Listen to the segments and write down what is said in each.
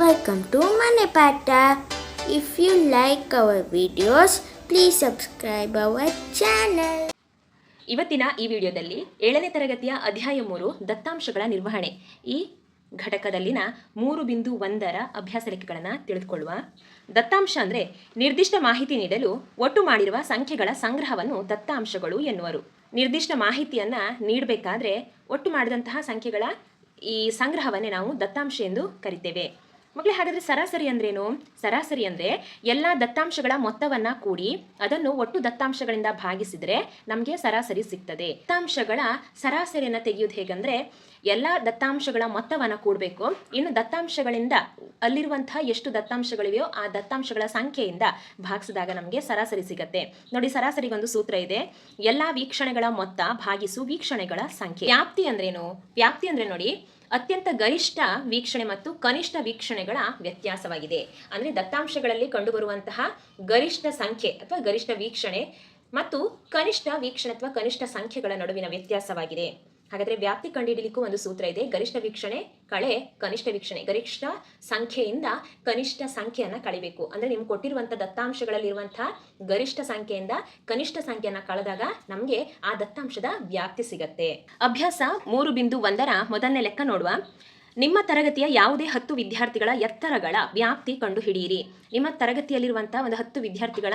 Welcome to Manepata. If you like our videos, please subscribe our channel. ಇವತ್ತಿನ ಈ ವಿಡಿಯೋದಲ್ಲಿ 7ನೇ ತರಗತಿಯ ಅಧ್ಯಾಯ 3 ದತ್ತಾಂಶಗಳ ನಿರ್ವಹಣೆ ಈ ಘಟಕದಲ್ಲಿನ 3.1ರ ಅಭ್ಯಾಸ ಲೆಕ್ಕಗಳನ್ನು ತಿಳಿದುಕೊಳ್ಳುವ. ದತ್ತಾಂಶ ಅಂದರೆ ನಿರ್ದಿಷ್ಟ ಮಾಹಿತಿ ನೀಡಲು ಒಟ್ಟು ಮಾಡಿರುವ ಸಂಖ್ಯೆಗಳ ಸಂಗ್ರಹವನ್ನು ದತ್ತಾಂಶಗಳು ಎನ್ನುವರು. ನಿರ್ದಿಷ್ಟ ಮಾಹಿತಿಯನ್ನು ನೀಡಬೇಕಾದ್ರೆ ಒಟ್ಟು ಮಾಡಿದಂತಹ ಸಂಖ್ಯೆಗಳ ಈ ಸಂಗ್ರಹವನ್ನೇ ನಾವು ದತ್ತಾಂಶ ಎಂದು ಕರಿತೇವೆ. ಮಕ್ಕಳೇ, ಹಾಗಾದರೆ ಸರಾಸರಿ ಅಂದ್ರೇನು? ಸರಾಸರಿ ಅಂದರೆ ಎಲ್ಲ ದತ್ತಾಂಶಗಳ ಮೊತ್ತವನ್ನು ಕೂಡಿ ಅದನ್ನು ಒಟ್ಟು ದತ್ತಾಂಶಗಳಿಂದ ಭಾಗಿಸಿದರೆ ನಮಗೆ ಸರಾಸರಿ ಸಿಗ್ತದೆ. ದತ್ತಾಂಶಗಳ ಸರಾಸರಿಯನ್ನು ತೆಗೆಯೋದು ಹೇಗಂದರೆ ಎಲ್ಲ ದತ್ತಾಂಶಗಳ ಮೊತ್ತವನ್ನು ಕೂಡಬೇಕು, ಇನ್ನು ದತ್ತಾಂಶಗಳಿಂದ ಅಲ್ಲಿರುವಂತಹ ಎಷ್ಟು ದತ್ತಾಂಶಗಳಿವೆಯೋ ಆ ದತ್ತಾಂಶಗಳ ಸಂಖ್ಯೆಯಿಂದ ಭಾಗಿಸಿದಾಗ ನಮಗೆ ಸರಾಸರಿ ಸಿಗತ್ತೆ. ನೋಡಿ, ಸರಾಸರಿಗೊಂದು ಸೂತ್ರ ಇದೆ, ಎಲ್ಲ ವೀಕ್ಷಣೆಗಳ ಮೊತ್ತ ಭಾಗಿಸು ವೀಕ್ಷಣೆಗಳ ಸಂಖ್ಯೆ. ವ್ಯಾಪ್ತಿ ಅಂದ್ರೇನು? ವ್ಯಾಪ್ತಿ ಅಂದರೆ ನೋಡಿ, ಅತ್ಯಂತ ಗರಿಷ್ಠ ವೀಕ್ಷಣೆ ಮತ್ತು ಕನಿಷ್ಠ ವೀಕ್ಷಣೆಗಳ ವ್ಯತ್ಯಾಸವಾಗಿದೆ. ಅಂದರೆ ದತ್ತಾಂಶಗಳಲ್ಲಿ ಕಂಡುಬರುವಂತಹ ಗರಿಷ್ಠ ಸಂಖ್ಯೆ ಅಥವಾ ಗರಿಷ್ಠ ವೀಕ್ಷಣೆ ಮತ್ತು ಕನಿಷ್ಠ ವೀಕ್ಷಣೆ ಅಥವಾ ಕನಿಷ್ಠ ಸಂಖ್ಯೆಗಳ ನಡುವಿನ ವ್ಯತ್ಯಾಸವಾಗಿದೆ. ಹಾಗಾದರೆ ವ್ಯಾಪ್ತಿ ಕಂಡುಹಿಡಿಯಲಿಕ್ಕೂ ಒಂದು ಸೂತ್ರ ಇದೆ, ಗರಿಷ್ಠ ವೀಕ್ಷಣೆ ಕಳೆ ಕನಿಷ್ಠ ವೀಕ್ಷಣೆ. ಗರಿಷ್ಠ ಸಂಖ್ಯೆಯಿಂದ ಕನಿಷ್ಠ ಸಂಖ್ಯೆಯನ್ನು ಕಳಿಬೇಕು. ಅಂದರೆ ನಿಮ್ಗೆ ಕೊಟ್ಟಿರುವಂಥ ದತ್ತಾಂಶಗಳಲ್ಲಿರುವಂತಹ ಗರಿಷ್ಠ ಸಂಖ್ಯೆಯಿಂದ ಕನಿಷ್ಠ ಸಂಖ್ಯೆಯನ್ನು ಕಳೆದಾಗ ನಮಗೆ ಆ ದತ್ತಾಂಶದ ವ್ಯಾಪ್ತಿ ಸಿಗತ್ತೆ. ಅಭ್ಯಾಸ 3.1ರ ಮೊದಲನೇ ಲೆಕ್ಕ ನೋಡುವ. ನಿಮ್ಮ ತರಗತಿಯ ಯಾವುದೇ 10 ವಿದ್ಯಾರ್ಥಿಗಳ ಎತ್ತರಗಳ ವ್ಯಾಪ್ತಿ ಕಂಡುಹಿಡಿಯಿರಿ. ನಿಮ್ಮ ತರಗತಿಯಲ್ಲಿರುವಂತಹ ಒಂದು 10 ವಿದ್ಯಾರ್ಥಿಗಳ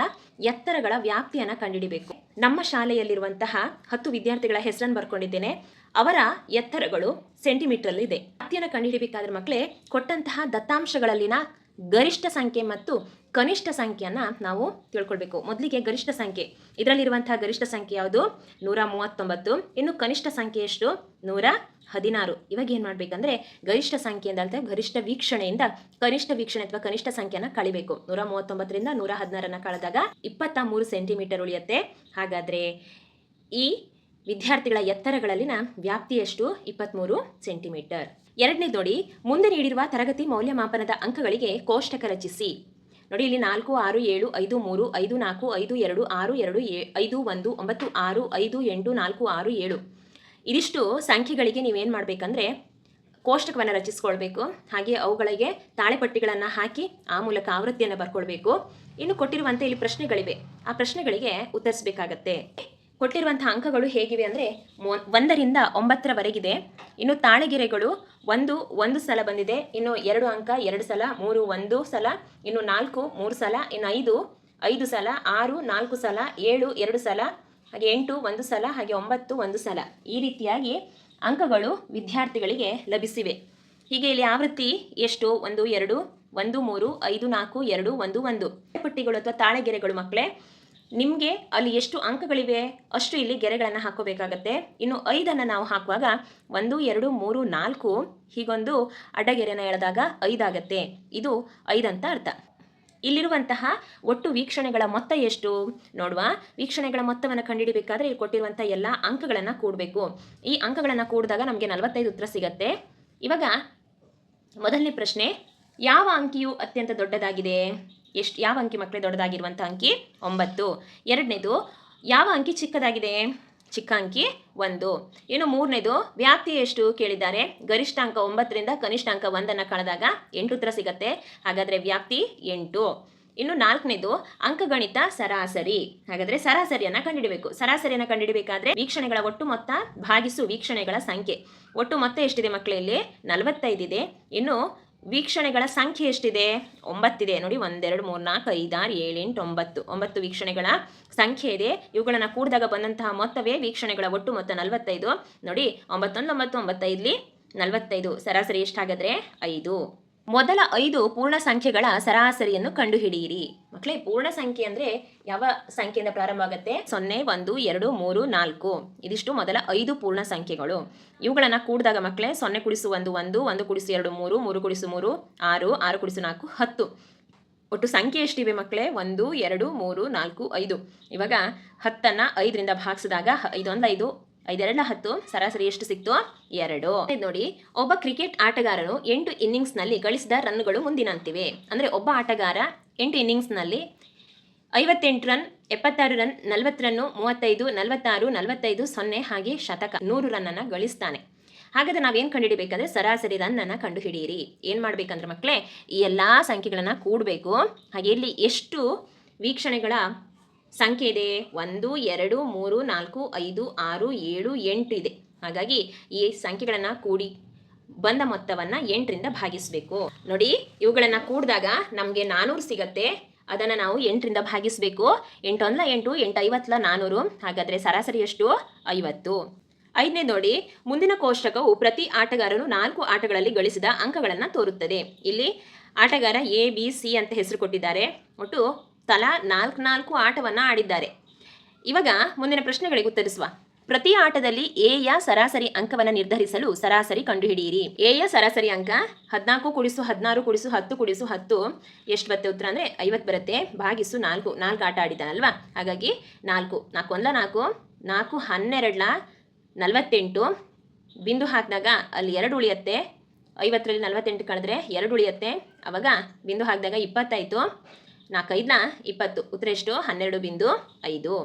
ಎತ್ತರಗಳ ವ್ಯಾಪ್ತಿಯನ್ನು ಕಂಡುಹಿಡಿಬೇಕು. ನಮ್ಮ ಶಾಲೆಯಲ್ಲಿರುವಂತಹ 10 ವಿದ್ಯಾರ್ಥಿಗಳ ಹೆಸರನ್ನು ಬರ್ಕೊಂಡಿದ್ದೇನೆ. ಅವರ ಎತ್ತರಗಳು ಸೆಂಟಿಮೀಟರ್ ಇದೆ. ವ್ಯಾಪ್ತಿಯನ್ನು ಕಂಡುಹಿಡಿಯಬೇಕಾದ್ರೆ ಮಕ್ಕಳೇ, ಕೊಟ್ಟಂತಹ ದತ್ತಾಂಶಗಳಲ್ಲಿನ ಗರಿಷ್ಠ ಸಂಖ್ಯೆ ಮತ್ತು ಕನಿಷ್ಠ ಸಂಖ್ಯೆಯನ್ನು ನಾವು ತಿಳ್ಕೊಳ್ಬೇಕು. ಮೊದಲಿಗೆ ಗರಿಷ್ಠ ಸಂಖ್ಯೆ, ಇದರಲ್ಲಿರುವಂತಹ ಗರಿಷ್ಠ ಸಂಖ್ಯೆ ಯಾವುದು? 139. ಇನ್ನು ಕನಿಷ್ಠ ಸಂಖ್ಯೆ ಎಷ್ಟು? 116. ಇವಾಗ ಏನು ಮಾಡಬೇಕಂದ್ರೆ ಗರಿಷ್ಠ ಸಂಖ್ಯೆಯಿಂದ ಅಂತ ಗರಿಷ್ಠ ವೀಕ್ಷಣೆಯಿಂದ ಕನಿಷ್ಠ ವೀಕ್ಷಣೆ ಅಥವಾ ಕನಿಷ್ಠ ಸಂಖ್ಯೆಯನ್ನು ಕಳಿಬೇಕು. 139ರಿಂದ 116 ಕಳೆದಾಗ 23 ಸೆಂಟಿಮೀಟರ್ ಉಳಿಯುತ್ತೆ. ಹಾಗಾದರೆ ಈ ವಿದ್ಯಾರ್ಥಿಗಳ ಎತ್ತರಗಳಲ್ಲಿನ ವ್ಯಾಪ್ತಿ ಎಷ್ಟು? 23 ಸೆಂಟಿಮೀಟರ್. ಎರಡನೇದು ನೋಡಿ, ಮುಂದೆ ನೀಡಿರುವ ತರಗತಿ ಮೌಲ್ಯಮಾಪನದ ಅಂಕಗಳಿಗೆ ಕೋಷ್ಟಕ ರಚಿಸಿ. ನೋಡಿ, ಇಲ್ಲಿ 4, 6, 7, 5, 3, 5, 4, 5, 2, 6, 2, 5, 1, 9, 6, 5, 8, 4, 6, 7 ಇದಿಷ್ಟು ಸಂಖ್ಯೆಗಳಿಗೆ ನೀವೇನು ಮಾಡಬೇಕಂದ್ರೆ ಕೋಷ್ಟಕವನ್ನು ರಚಿಸ್ಕೊಳ್ಬೇಕು. ಹಾಗೆ ಅವುಗಳಿಗೆ ತಾಳೆಪಟ್ಟಿಗಳನ್ನು ಹಾಕಿ ಆ ಮೂಲಕ ಆವೃತ್ತಿಯನ್ನು ಬರ್ಕೊಳ್ಬೇಕು. ಇನ್ನು ಕೊಟ್ಟಿರುವಂಥ ಇಲ್ಲಿ ಪ್ರಶ್ನೆಗಳಿವೆ, ಆ ಪ್ರಶ್ನೆಗಳಿಗೆ ಉತ್ತರಿಸಬೇಕಾಗತ್ತೆ. ಕೊಟ್ಟಿರುವಂಥ ಅಂಕಗಳು ಹೇಗಿವೆ ಅಂದರೆ 1ರಿಂದ 9ರವರೆಗಿದೆ. ಇನ್ನು ತಾಳೆಗೆರೆಗಳು ಒಂದು ಸಲ ಬಂದಿದೆ, ಇನ್ನು 2 ಅಂಕ 2 ಸಲ, 3 1 ಸಲ, ಇನ್ನು 4 3 ಸಲ, ಇನ್ನು 5 ಸಲ, 6 4 ಸಲ, 7 2 ಸಲ, ಹಾಗೆ 8 1 ಸಲ, ಹಾಗೆ 9 1 ಸಲ. ಈ ರೀತಿಯಾಗಿ ಅಂಕಗಳು ವಿದ್ಯಾರ್ಥಿಗಳಿಗೆ ಲಭಿಸಿವೆ. ಹೀಗೆ ಇಲ್ಲಿ ಆವೃತ್ತಿ ಎಷ್ಟು? 1 2 1 3 5 4 2 1 1 ಪಟ್ಟಿಗಳು ಅಥವಾ ತಾಳೆಗೆರೆಗಳು. ಮಕ್ಕಳೇ, ನಿಮಗೆ ಅಲ್ಲಿ ಎಷ್ಟು ಅಂಕಗಳಿವೆ ಅಷ್ಟು ಇಲ್ಲಿ ಗೆರೆಗಳನ್ನು ಹಾಕೋಬೇಕಾಗತ್ತೆ. ಇನ್ನು 5ಅನ್ನು ನಾವು ಹಾಕುವಾಗ 1 2 3 4 ಹೀಗೊಂದು ಅಡ್ಡಗೆರೆನ ಎಳೆದಾಗ 5 ಆಗತ್ತೆ. ಇದು 5 ಅಂತ ಅರ್ಥ. ಇಲ್ಲಿರುವಂತಹ ಒಟ್ಟು ವೀಕ್ಷಣೆಗಳ ಮೊತ್ತ ಎಷ್ಟು ನೋಡುವ. ವೀಕ್ಷಣೆಗಳ ಮೊತ್ತವನ್ನು ಕಂಡುಹಿಡಿಬೇಕಾದ್ರೆ ಇಲ್ಲಿ ಕೊಟ್ಟಿರುವಂಥ ಎಲ್ಲ ಅಂಕಗಳನ್ನು ಕೂಡಬೇಕು. ಈ ಅಂಕಗಳನ್ನು ಕೂಡಿದಾಗ ನಮಗೆ 45 ಉತ್ತರ ಸಿಗತ್ತೆ. ಇವಾಗ ಮೊದಲನೇ ಪ್ರಶ್ನೆ, ಯಾವ ಅಂಕಿಯು ಅತ್ಯಂತ ದೊಡ್ಡದಾಗಿದೆ? ಯಾವ ಅಂಕಿ ಮಕ್ಕಳೇ ದೊಡ್ಡದಾಗಿರುವಂಥ ಅಂಕಿ? 9. ಎರಡನೇದು, ಯಾವ ಅಂಕಿ ಚಿಕ್ಕದಾಗಿದೆ? ಚಿಕ್ಕ ಅಂಕಿ 1. ಇನ್ನು ಮೂರನೇದು, ವ್ಯಾಪ್ತಿ ಎಷ್ಟು ಕೇಳಿದ್ದಾರೆ? ಗರಿಷ್ಠ ಅಂಕ 9ರಿಂದ ಕನಿಷ್ಠ ಅಂಕ 1ಅನ್ನು ಕಳೆದಾಗ 8 ಉತ್ತರ ಸಿಗತ್ತೆ. ಹಾಗಾದರೆ ವ್ಯಾಪ್ತಿ 8. ಇನ್ನು ನಾಲ್ಕನೇದು, ಅಂಕಗಣಿತ ಸರಾಸರಿ. ಹಾಗಾದರೆ ಸರಾಸರಿಯನ್ನು ಕಂಡುಹಿಡಬೇಕು. ಸರಾಸರಿಯನ್ನು ಕಂಡುಹಿಡಬೇಕಾದ್ರೆ ವೀಕ್ಷಣೆಗಳ ಒಟ್ಟು ಮೊತ್ತ ಭಾಗಿಸು ವೀಕ್ಷಣೆಗಳ ಸಂಖ್ಯೆ. ಒಟ್ಟು ಮೊತ್ತ ಎಷ್ಟಿದೆ ಮಕ್ಕಳೇ? ಇಲ್ಲಿ 45 ಇದೆ. ಇನ್ನು ವೀಕ್ಷಣೆಗಳ ಸಂಖ್ಯೆ ಎಷ್ಟಿದೆ? 9 ಇದೆ. ನೋಡಿ, 1 2 3 4 5 6 7 8 9 ವೀಕ್ಷಣೆಗಳ ಸಂಖ್ಯೆ ಇದೆ. ಇವುಗಳನ್ನು ಕೂಡಿದಾಗ ಬಂದಂತಹ ಮೊತ್ತವೇ ವೀಕ್ಷಣೆಗಳ ಒಟ್ಟು ಮೊತ್ತ 45. ನೋಡಿ, 9 9 9 45. ಸರಾಸರಿ ಎಷ್ಟಾಗಾದ್ರೆ 5. ಮೊದಲ 5 ಪೂರ್ಣ ಸಂಖ್ಯೆಗಳ ಸರಾಸರಿಯನ್ನು ಕಂಡುಹಿಡಿಯಿರಿ. ಮಕ್ಕಳೇ, ಪೂರ್ಣ ಸಂಖ್ಯೆ ಅಂದರೆ ಯಾವ ಸಂಖ್ಯೆಯಿಂದ ಪ್ರಾರಂಭ ಆಗುತ್ತೆ? 0 1 2 3 4 ಇದಿಷ್ಟು ಮೊದಲ 5 ಪೂರ್ಣ ಸಂಖ್ಯೆಗಳು. ಇವುಗಳನ್ನು ಕೂಡಿದಾಗ ಮಕ್ಕಳೇ 0 × 1 1, 1 × 2 3, 3 × 3 6, 6 × 4 10. ಒಟ್ಟು ಸಂಖ್ಯೆ ಎಷ್ಟಿವೆ ಮಕ್ಕಳೇ? 1 2 3 4 5. ಇವಾಗ 10ಅನ್ನು 5ರಿಂದ ಭಾಗಿಸಿದಾಗ 5 1 5, 5 2 10, ಸರಾಸರಿ ಎಷ್ಟು ಸಿಕ್ತು? 2. ನೋಡಿ, ಒಬ್ಬ ಕ್ರಿಕೆಟ್ ಆಟಗಾರನು 8 ಇನ್ನಿಂಗ್ಸ್ನಲ್ಲಿ ಗಳಿಸಿದ ರನ್ಗಳು ಮುಂದಿನಂತಿವೆ. ಅಂದರೆ ಒಬ್ಬ ಆಟಗಾರ 8 ಇನ್ನಿಂಗ್ಸ್ನಲ್ಲಿ 58 ರನ್, 76 ರನ್, 40 ರನ್ನು, 35, 46, 45, 0 ಹಾಗೆ ಶತಕ 100 ರನ್ನನ್ನು ಗಳಿಸ್ತಾನೆ. ಹಾಗಾದ್ರೆ ನಾವೇನು ಕಂಡುಹಿಡಿಬೇಕಂದ್ರೆ ಸರಾಸರಿ ರನ್ನನ್ನು ಕಂಡುಹಿಡಿಯಿರಿ. ಏನು ಮಾಡಬೇಕಂದ್ರೆ ಮಕ್ಕಳೇ, ಈ ಎಲ್ಲ ಸಂಖ್ಯೆಗಳನ್ನು ಕೂಡಬೇಕು. ಹಾಗೆ ಇಲ್ಲಿ ಎಷ್ಟು ವೀಕ್ಷಣೆಗಳ ಸಂಖ್ಯೆ ಇದೆ? 1 2 3 4 5 6 7 8 ಇದೆ. ಹಾಗಾಗಿ ಈ ಸಂಖ್ಯೆಗಳನ್ನು ಕೂಡಿ ಬಂದ ಮೊತ್ತವನ್ನು 8ರಿಂದ ಭಾಗಿಸಬೇಕು. ನೋಡಿ, ಇವುಗಳನ್ನು ಕೂಡಿದಾಗ ನಮಗೆ 400 ಸಿಗತ್ತೆ. ಅದನ್ನು ನಾವು 8ರಿಂದ ಭಾಗಿಸಬೇಕು. 8 1 8, 8 50 400. ಹಾಗಾದರೆ ಸರಾಸರಿ ಎಷ್ಟು? 50. 5ನೇ ನೋಡಿ, ಮುಂದಿನ ಕೋಷ್ಟಕವು ಪ್ರತಿ ಆಟಗಾರನು 4 ಆಟಗಳಲ್ಲಿ ಗಳಿಸಿದ ಅಂಕಗಳನ್ನು ತೋರುತ್ತದೆ. ಇಲ್ಲಿ ಆಟಗಾರ ಎ ಬಿ ಸಿ ಅಂತ ಹೆಸರು ಕೊಟ್ಟಿದ್ದಾರೆ. ಒಟ್ಟು ತಲಾ 4 ಆಟವನ್ನು ಆಡಿದ್ದಾರೆ. ಇವಾಗ ಮುಂದಿನ ಪ್ರಶ್ನೆಗಳಿಗೆ ಉತ್ತರಿಸುವ. ಪ್ರತಿ ಆಟದಲ್ಲಿ ಎ ಯ ಸರಾಸರಿ ಅಂಕವನ್ನು ನಿರ್ಧರಿಸಲು ಸರಾಸರಿ ಕಂಡುಹಿಡಿಯಿರಿ. ಎ ಯ ಸರಾಸರಿ ಅಂಕ 14 × 16 × 10 × 10 ಎಷ್ಟು ಬರುತ್ತೆ ಉತ್ತರ ಅಂದರೆ 50 ಬರುತ್ತೆ. ಭಾಗಿಸು 4. 4 ಆಟ ಆಡಿದ್ದಾನಲ್ವಾ, ಹಾಗಾಗಿ 4 4 1 4 4 12 48. ಬಿಂದು ಹಾಕಿದಾಗ ಅಲ್ಲಿ 2 ಉಳಿಯುತ್ತೆ. 50ರಲ್ಲಿ 48 ಕಳೆದ್ರೆ 2 ಉಳಿಯುತ್ತೆ. ಅವಾಗ ಬಿಂದು ಹಾಕಿದಾಗ 20 ಆಯಿತು. 4 5 20. ಉತ್ತರ ಎಷ್ಟು? 12.5.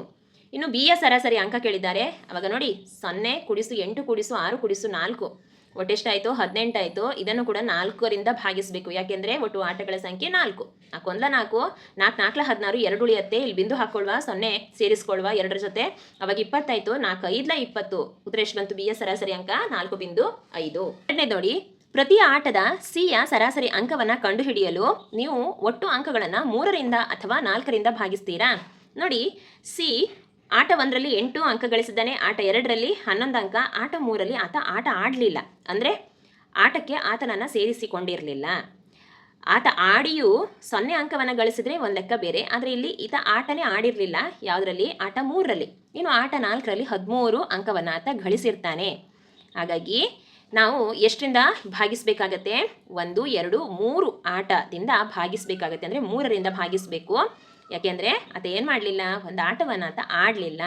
ಇನ್ನು ಬಿ ಯ ಸರಾಸರಿ ಅಂಕ ಕೇಳಿದ್ದಾರೆ. ಅವಾಗ ನೋಡಿ, 0 × 8 × 6 × 4 ಒಟ್ಟೆಷ್ಟಾಯಿತು? 18 ಆಯಿತು. ಇದನ್ನು ಕೂಡ 4ರಿಂದ ಭಾಗಿಸಬೇಕು. ಯಾಕೆಂದರೆ ಒಟ್ಟು ಆಟಗಳ ಸಂಖ್ಯೆ 4. 4 1 4 4 4 16. 2 ಉಳಿಯುತ್ತೆ. ಇಲ್ಲಿ ಬಿಂದು ಹಾಕ್ಕೊಳ್ವಾ, 0 ಸೇರಿಸ್ಕೊಳ್ವಾ 2ರ ಜೊತೆ. ಅವಾಗ 20 ಆಯಿತು. 4 5 20. ಉತ್ತರ ಎಷ್ಟು ಬಂತು? ಬಿ ಯ ಸರಾಸರಿ ಅಂಕ 4.5. ಎರಡನೇ ನೋಡಿ, ಪ್ರತಿ ಆಟದ ಸಿ ಯ ಸರಾಸರಿ ಅಂಕವನ್ನು ಕಂಡುಹಿಡಿಯಲು ನೀವು ಒಟ್ಟು ಅಂಕಗಳನ್ನು 3ರಿಂದ ಅಥವಾ 4ರಿಂದ ಭಾಗಿಸ್ತೀರಾ. ನೋಡಿ, ಸಿ ಆಟ 1ರಲ್ಲಿ 8 ಅಂಕ ಗಳಿಸಿದ್ದಾನೆ. ಆಟ 2ರಲ್ಲಿ 11 ಅಂಕ. ಆಟ 3ರಲ್ಲಿ ಆಟ ಆಡಲಿಲ್ಲ. ಅಂದರೆ ಆಟಕ್ಕೆ ಆತನನ್ನು ಸೇರಿಸಿಕೊಂಡಿರಲಿಲ್ಲ. ಆತ ಆಡಿಯೂ 0 ಅಂಕವನ್ನು ಗಳಿಸಿದ್ರೆ ಒಂದು ಲೆಕ್ಕ ಬೇರೆ. ಆದರೆ ಇಲ್ಲಿ ಈತ ಆಟನೇ ಆಡಿರಲಿಲ್ಲ. ಯಾವುದರಲ್ಲಿ? ಆಟ 3ರಲ್ಲಿ. ಇನ್ನು ಆಟ 4ರಲ್ಲಿ 13 ಅಂಕವನ್ನು ಆತ ಗಳಿಸಿರ್ತಾನೆ. ಹಾಗಾಗಿ ನಾವು ಎಷ್ಟರಿಂದ ಭಾಗಿಸಬೇಕಾಗತ್ತೆ? 1 2 3 ಆಟದಿಂದ ಭಾಗಿಸಬೇಕಾಗತ್ತೆ. ಅಂದರೆ 3ರಿಂದ ಭಾಗಿಸಬೇಕು. ಯಾಕೆಂದರೆ ಆತ ಏನು ಮಾಡಲಿಲ್ಲ? ಒಂದು ಆಟವನ್ನು ಆತ ಆಡಲಿಲ್ಲ.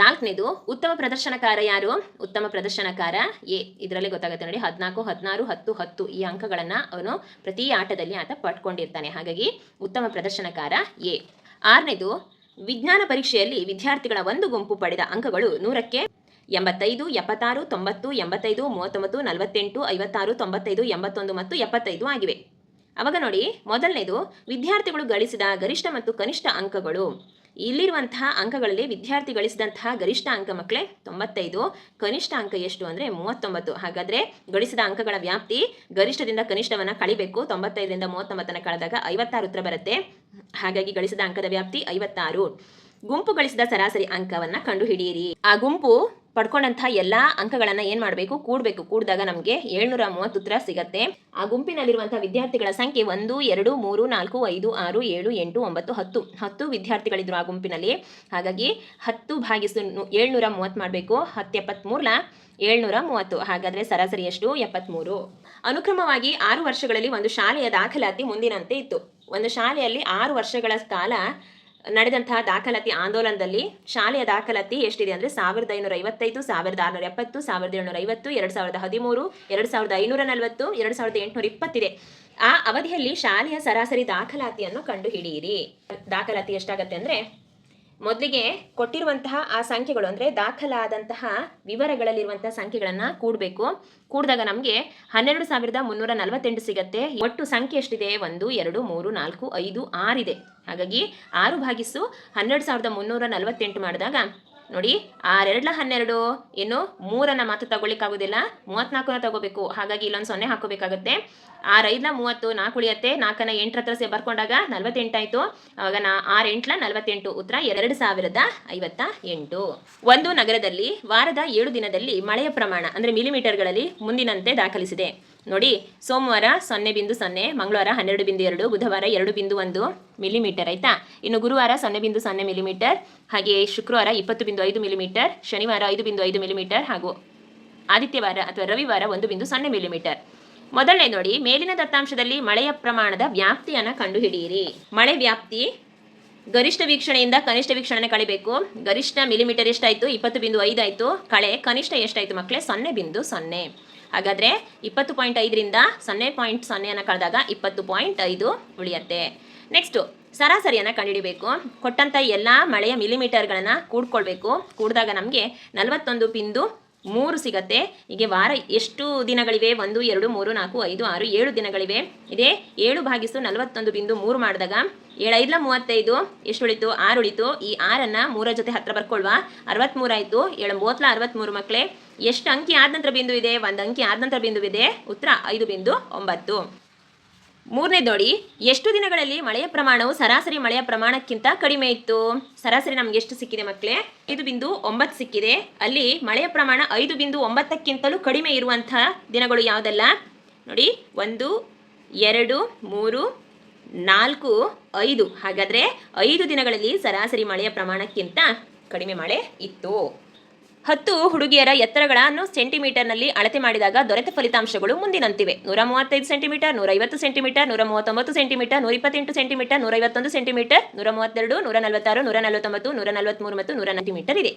4ನೇದು, ಉತ್ತಮ ಪ್ರದರ್ಶನಕಾರ ಯಾರು? ಉತ್ತಮ ಪ್ರದರ್ಶನಕಾರ ಎ. ಇದರಲ್ಲಿ ಗೊತ್ತಾಗುತ್ತೆ ನೋಡಿ, 14 16 10 10 ಈ ಅಂಕಗಳನ್ನು ಅವನು ಪ್ರತಿ ಆಟದಲ್ಲಿ ಆತ ಪಡ್ಕೊಂಡಿರ್ತಾನೆ. ಹಾಗಾಗಿ ಉತ್ತಮ ಪ್ರದರ್ಶನಕಾರ ಎ. 6ನೇದು, ವಿಜ್ಞಾನ ಪರೀಕ್ಷೆಯಲ್ಲಿ ವಿದ್ಯಾರ್ಥಿಗಳ ಒಂದು ಗುಂಪು ಪಡೆದ ಅಂಕಗಳು 100ಕ್ಕೆ 85 76 90 85 39 48 56 95 81 ಮತ್ತು 75 ಆಗಿವೆ. ಅವಾಗ ನೋಡಿ, ಮೊದಲನೇದು ವಿದ್ಯಾರ್ಥಿಗಳು ಗಳಿಸಿದ ಗರಿಷ್ಠ ಮತ್ತು ಕನಿಷ್ಠ ಅಂಕಗಳು. ಇಲ್ಲಿರುವಂತಹ ಅಂಕಗಳಲ್ಲಿ ವಿದ್ಯಾರ್ಥಿ ಗಳಿಸಿದಂತಹ ಗರಿಷ್ಠ ಅಂಕ ಮಕ್ಕಳೇ 95. ಕನಿಷ್ಠ ಅಂಕ ಎಷ್ಟು ಅಂದರೆ 39. ಹಾಗಾದರೆ ಗಳಿಸಿದ ಅಂಕಗಳ ವ್ಯಾಪ್ತಿ ಗರಿಷ್ಠದಿಂದ ಕನಿಷ್ಠವನ್ನು ಕಳಿಬೇಕು. 95ರಿಂದ 39 ಕಳೆದಾಗ 56 ಉತ್ತರ ಬರುತ್ತೆ. ಹಾಗಾಗಿ ಗಳಿಸಿದ ಅಂಕದ ವ್ಯಾಪ್ತಿ 56. ಗುಂಪು ಗಳಿಸಿದ ಸರಾಸರಿ ಅಂಕವನ್ನು ಕಂಡುಹಿಡಿಯಿರಿ. ಆ ಗುಂಪು ಪಡ್ಕೊಂಡಂತಹ ಎಲ್ಲ ಅಂಕಗಳನ್ನು ಏನು ಮಾಡಬೇಕು? ಕೂಡಬೇಕು. ಕೂಡಿದಾಗ ನಮಗೆ 730 ಉತ್ತರ ಸಿಗತ್ತೆ. ಆ ಗುಂಪಿನಲ್ಲಿರುವಂತಹ ವಿದ್ಯಾರ್ಥಿಗಳ ಸಂಖ್ಯೆ 1 2 3 4 5 6 7 8 9 10 ವಿದ್ಯಾರ್ಥಿಗಳಿದ್ರು ಆ ಗುಂಪಿನಲ್ಲಿ. ಹಾಗಾಗಿ 10 ಭಾಗಿಸು 730 ಮಾಡಬೇಕು. 10 73 730. ಹಾಗಾದರೆ ಸರಾಸರಿ ಎಷ್ಟು? 73. ಅನುಕ್ರಮವಾಗಿ 6 ವರ್ಷಗಳಲ್ಲಿ ಒಂದು ಶಾಲೆಯ ದಾಖಲಾತಿ ಮುಂದಿನಂತೆ ಇತ್ತು. ಒಂದು ಶಾಲೆಯಲ್ಲಿ 6 ವರ್ಷಗಳ ಕಾಲ ನಡೆದಂತಹ ದಾಖಲಾತಿ ಆಂದೋಲನದಲ್ಲಿ ಶಾಲೆಯ ದಾಖಲಾತಿ ಎಷ್ಟಿದೆ ಅಂದರೆ 1555, 1670, 1750, 2013, 2540, 2820 ಇದೆ. ಆ ಅವಧಿಯಲ್ಲಿ ಶಾಲೆಯ ಸರಾಸರಿ ದಾಖಲಾತಿಯನ್ನು ಕಂಡುಹಿಡಿಯಿರಿ. ದಾಖಲಾತಿ ಎಷ್ಟಾಗತ್ತೆ ಅಂದರೆ, ಮೊದಲಿಗೆ ಕೊಟ್ಟಿರುವಂತಹ ಆ ಸಂಖ್ಯೆಗಳು ಅಂದರೆ ದಾಖಲಾದಂತಹ ವಿವರಗಳಲ್ಲಿರುವಂತಹ ಸಂಖ್ಯೆಗಳನ್ನು ಕೂಡಬೇಕು. ಕೂಡಿದಾಗ ನಮಗೆ 12348 ಸಿಗತ್ತೆ. ಒಟ್ಟು ಸಂಖ್ಯೆ ಎಷ್ಟಿದೆ? 1 2 3 4 5 6 ಇದೆ. ಹಾಗಾಗಿ 6 ಭಾಗಿಸು 12348 ಮಾಡಿದಾಗ ನೋಡಿ, 6 2 12, ಇನ್ನು 3 ಮಾತ್ರ ತಗೊಳ್ಳಿಕ್ಕಾಗೋದಿಲ್ಲ, 34 ತಗೋಬೇಕು. ಹಾಗಾಗಿ ಇಲ್ಲೊಂದು 0 ಹಾಕೋಬೇಕಾಗುತ್ತೆ. 6 5 30, 4 ಉಳಿಯುತ್ತೆ. 4 8 ಹತ್ರ ಬರ್ಕೊಂಡಾಗ 48 ಆಯಿತು. ಅವಾಗ 6 8 48. ಉತ್ತರ 2058. ಒಂದು ನಗರದಲ್ಲಿ ವಾರದ 7 ದಿನದಲ್ಲಿ ಮಳೆಯ ಪ್ರಮಾಣ ಅಂದರೆ ಮಿಲಿಮೀಟರ್ಗಳಲ್ಲಿ ಮುಂದಿನಂತೆ ದಾಖಲಿಸಿದೆ. ನೋಡಿ, ಸೋಮವಾರ 0.0, ಮಂಗಳವಾರ 12.2, ಬುಧವಾರ 2.1 ಮಿಲಿಮೀಟರ್ ಆಯಿತಾ. ಇನ್ನು ಗುರುವಾರ 0.0 ಮಿಲಿಮೀಟರ್, ಹಾಗೆ ಶುಕ್ರವಾರ 20.5 ಮಿಲಿಮೀಟರ್, ಶನಿವಾರ 5.5 ಮಿಲಿಮೀಟರ್ ಹಾಗೂ ಆದಿತ್ಯವಾರ ಅಥವಾ ರವಿವಾರ 1.0 ಮಿಲಿಮೀಟರ್. ಮೊದಲನೇ ನೋಡಿ, ಮೇಲಿನ ದತ್ತಾಂಶದಲ್ಲಿ ಮಳೆಯ ಪ್ರಮಾಣದ ವ್ಯಾಪ್ತಿಯನ್ನು ಕಂಡುಹಿಡಿಯಿರಿ. ಮಳೆ ವ್ಯಾಪ್ತಿ ಗರಿಷ್ಠ ವೀಕ್ಷಣೆಯಿಂದ ಕನಿಷ್ಠ ವೀಕ್ಷಣೆ ಕಳಿಬೇಕು. ಗರಿಷ್ಠ ಮಿಲಿಮೀಟರ್ ಎಷ್ಟಾಯಿತು? 20.5 ಆಯಿತು. ಕಳೆ ಕನಿಷ್ಠ ಎಷ್ಟಾಯಿತು ಮಕ್ಕಳೇ? 0.0. ಹಾಗಾದರೆ 20.5ರಿಂದ 0.0 ಕಳೆದಾಗ 20.5 ಉಳಿಯುತ್ತೆ. ನೆಕ್ಸ್ಟು ಸರಾಸರಿಯನ್ನು ಕಂಡುಹಿಡಿಬೇಕು. ಕೊಟ್ಟಂಥ ಎಲ್ಲ ಮಳೆಯ ಮಿಲಿಮೀಟರ್ಗಳನ್ನು ಕೂಡ್ಕೊಳ್ಬೇಕು. ಕೂಡಿದಾಗ ನಮಗೆ 41.3 3 ಸಿಗತ್ತೆ. ಹೀಗೆ ವಾರ ಎಷ್ಟು ದಿನಗಳಿವೆ? 1 2 3 4 5 6 7 ದಿನಗಳಿವೆ. ಇದೇ 7/41.3 ಮಾಡಿದಾಗ 7 5 35 ಎಷ್ಟು ಉಳಿತು? 6 ಉಳಿತು. ಈ 6ಅನ್ನು 3 ಜೊತೆ ಹತ್ರ ಬರ್ಕೊಳ್ವಾ? 63 ಆಯಿತು. 7 3 63 ಮಕ್ಕಳೇ. ಎಷ್ಟು ಅಂಕಿ ಆದ ನಂತರ ಬಿಂದು ಇದೆ? 1 ಅಂಕಿ ಆದ ನಂತರ ಬಿಂದು ಇದೆ. ಉತ್ತರ 5.9. ಮೂರನೇ ನೋಡಿ, ಎಷ್ಟು ದಿನಗಳಲ್ಲಿ ಮಳೆಯ ಪ್ರಮಾಣವು ಸರಾಸರಿ ಮಳೆಯ ಪ್ರಮಾಣಕ್ಕಿಂತ ಕಡಿಮೆ ಇತ್ತು? ಸರಾಸರಿ ನಮ್ಗೆ ಎಷ್ಟು ಸಿಕ್ಕಿದೆ ಮಕ್ಕಳೇ? 5.9 ಸಿಕ್ಕಿದೆ. ಅಲ್ಲಿ ಮಳೆಯ ಪ್ರಮಾಣ 5.9ಕ್ಕಿಂತಲೂ ಕಡಿಮೆ ಇರುವಂತಹ ದಿನಗಳು ಯಾವುದೆಲ್ಲ ನೋಡಿ? 1 2 3 4 5. ಹಾಗಾದರೆ 5 ದಿನಗಳಲ್ಲಿ ಸರಾಸರಿ ಮಳೆಯ ಪ್ರಮಾಣಕ್ಕಿಂತ ಕಡಿಮೆ ಮಳೆ ಇತ್ತು. 10 ಹುಡುಗಿಯರ ಎತ್ತರಗಳನ್ನು ಸೆಂಟಿಮೀಟರ್ನಲ್ಲಿ ಅಳತೆ ಮಾಡಿದಾಗ ದೊರೆತ ಫಲಿತಾಂಶಗಳು ಮುಂದಿನಂತಿವೆ. 135 centimetre, 150 centimetre, 139 centimetre, 128 centimetre, 151 centimetre, 132, 146, 149, 143 ಮತ್ತು 100 ಸೆಂಟಿಮೀಟರ್ ಇದೆ.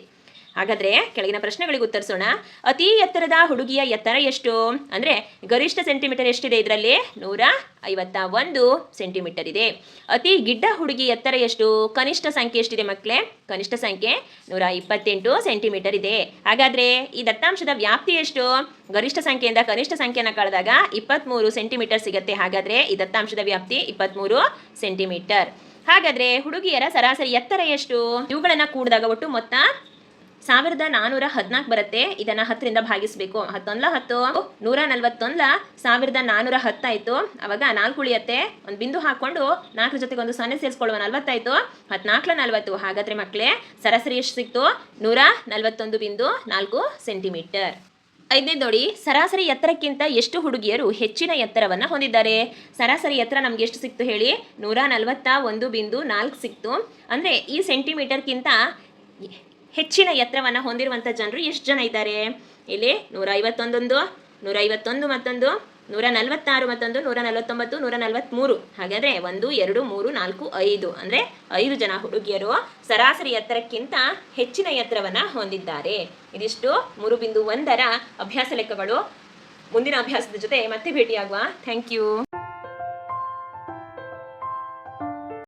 ಹಾಗಾದರೆ ಕೆಳಗಿನ ಪ್ರಶ್ನೆಗಳಿಗೆ ಉತ್ತರಿಸೋಣ. ಅತಿ ಎತ್ತರದ ಹುಡುಗಿಯ ಎತ್ತರ ಎಷ್ಟು? ಅಂದರೆ ಗರಿಷ್ಠ ಸೆಂಟಿಮೀಟರ್ ಎಷ್ಟಿದೆ ಇದರಲ್ಲಿ? 151 ಸೆಂಟಿಮೀಟರ್ ಇದೆ. ಅತಿ ಗಿಡ್ಡ ಹುಡುಗಿ ಎತ್ತರ ಎಷ್ಟು? ಕನಿಷ್ಠ ಸಂಖ್ಯೆ ಎಷ್ಟಿದೆ ಮಕ್ಕಳೇ? ಕನಿಷ್ಠ ಸಂಖ್ಯೆ 128 ಸೆಂಟಿಮೀಟರ್ ಇದೆ. ಹಾಗಾದರೆ ಈ ದತ್ತಾಂಶದ ವ್ಯಾಪ್ತಿ ಎಷ್ಟು? ಗರಿಷ್ಠ ಸಂಖ್ಯೆಯಿಂದ ಕನಿಷ್ಠ ಸಂಖ್ಯೆಯನ್ನು ಕಳೆದಾಗ 23 ಸೆಂಟಿಮೀಟರ್ ಸಿಗುತ್ತೆ. ಹಾಗಾದರೆ ಈ ದತ್ತಾಂಶದ ವ್ಯಾಪ್ತಿ 23 ಸೆಂಟಿಮೀಟರ್. ಹಾಗಾದರೆ ಹುಡುಗಿಯರ ಸರಾಸರಿ ಎತ್ತರ ಎಷ್ಟು? ಇವುಗಳನ್ನು ಕೂಡಿದಾಗ ಒಟ್ಟು ಮೊತ್ತ 1414 ಬರುತ್ತೆ. ಇದನ್ನು 10ರಿಂದ ಭಾಗಿಸಬೇಕು. 10 10 141 1410 ಆಯಿತು. ಅವಾಗ 4 ಉಳಿಯುತ್ತೆ. ಒಂದು ಬಿಂದು ಹಾಕ್ಕೊಂಡು 4 ಜೊತೆಗೆ ಒಂದು 0 ಸೇರಿಸ್ಕೊಳ್ಳುವ 40 ಆಯಿತು. 14 40. ಹಾಗಾದರೆ ಮಕ್ಕಳೇ ಸರಾಸರಿ ಎಷ್ಟು ಸಿಕ್ತು? 141.4 ಸೆಂಟಿಮೀಟರ್. 5ನೇ ನೋಡಿ, ಸರಾಸರಿ ಎತ್ತರಕ್ಕಿಂತ ಎಷ್ಟು ಹುಡುಗಿಯರು ಹೆಚ್ಚಿನ ಎತ್ತರವನ್ನು ಹೊಂದಿದ್ದಾರೆ? ಸರಾಸರಿ ಎತ್ತರ ನಮ್ಗೆ ಎಷ್ಟು ಸಿಕ್ತು ಹೇಳಿ? 141.4 ಸಿಕ್ತು. ಅಂದರೆ ಈ ಸೆಂಟಿಮೀಟರ್ಗಿಂತ ಹೆಚ್ಚಿನ ಎತ್ತರವನ್ನು ಹೊಂದಿರುವಂಥ ಜನರು ಎಷ್ಟು ಜನ ಇದ್ದಾರೆ? ಇಲ್ಲಿ 151 151 ಮತ್ತೊಂದು 146 ಮತ್ತೊಂದು 149 143. ಹಾಗಾದರೆ 1 2 3 4 5 ಅಂದರೆ 5 ಜನ ಹುಡುಗಿಯರು ಸರಾಸರಿ ಎತ್ತರಕ್ಕಿಂತ ಹೆಚ್ಚಿನ ಎತ್ತರವನ್ನು ಹೊಂದಿದ್ದಾರೆ. ಇದಿಷ್ಟು 3.1ರ ಅಭ್ಯಾಸ ಲೆಕ್ಕಗಳು. ಮುಂದಿನ ಅಭ್ಯಾಸದ ಜೊತೆ ಮತ್ತೆ ಭೇಟಿಯಾಗುವ. Thank you.